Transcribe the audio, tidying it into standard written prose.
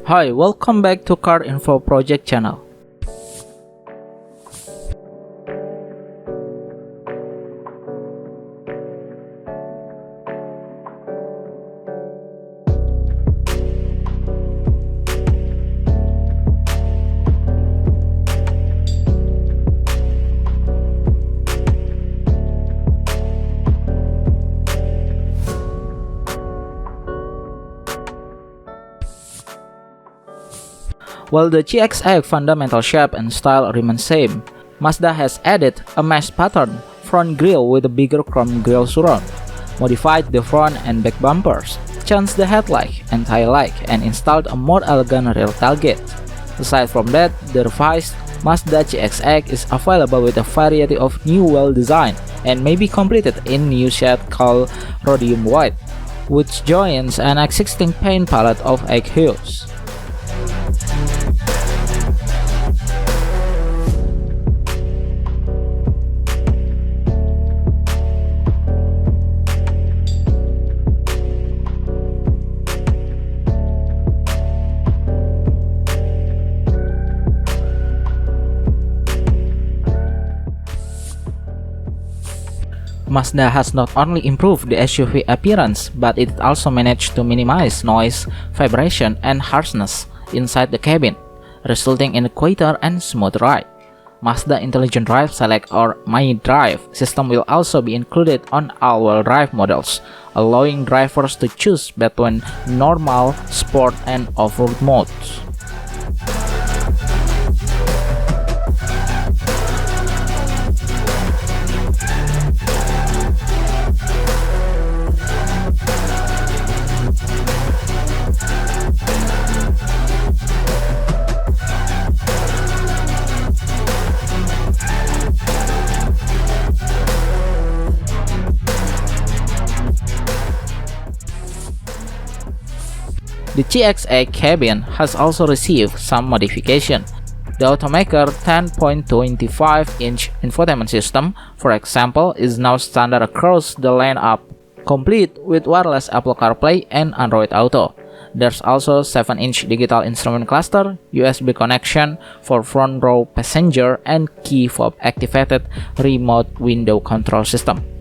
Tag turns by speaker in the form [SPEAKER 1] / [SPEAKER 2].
[SPEAKER 1] Hi, welcome back to Car Info Project channel. While the CX-8 fundamental shape and style remain same, Mazda has added a mesh pattern front grille with a bigger chrome grille surround, modified the front and back bumpers, changed the headlight and taillight, and installed a more elegant rear tailgate. Aside from that, the revised Mazda CX-8 is available with a variety of new wheel design and may be completed in new shade called Rhodium White, which joins an existing paint palette of 8 hues. Mazda has not only improved the SUV appearance, but it also managed to minimize noise, vibration, and harshness inside the cabin, resulting in a quieter and smooth ride. Mazda Intelligent Drive Select or My Drive system will also be included on all-wheel drive models, allowing drivers to choose between normal, sport, and off-road modes. The CX-8 cabin has also received some modification. The automaker 10.25-inch infotainment system, for example, is now standard across the lineup, complete with wireless Apple CarPlay and Android Auto. There's also 7-inch digital instrument cluster, USB connection for front row passenger, and key fob activated remote window control system.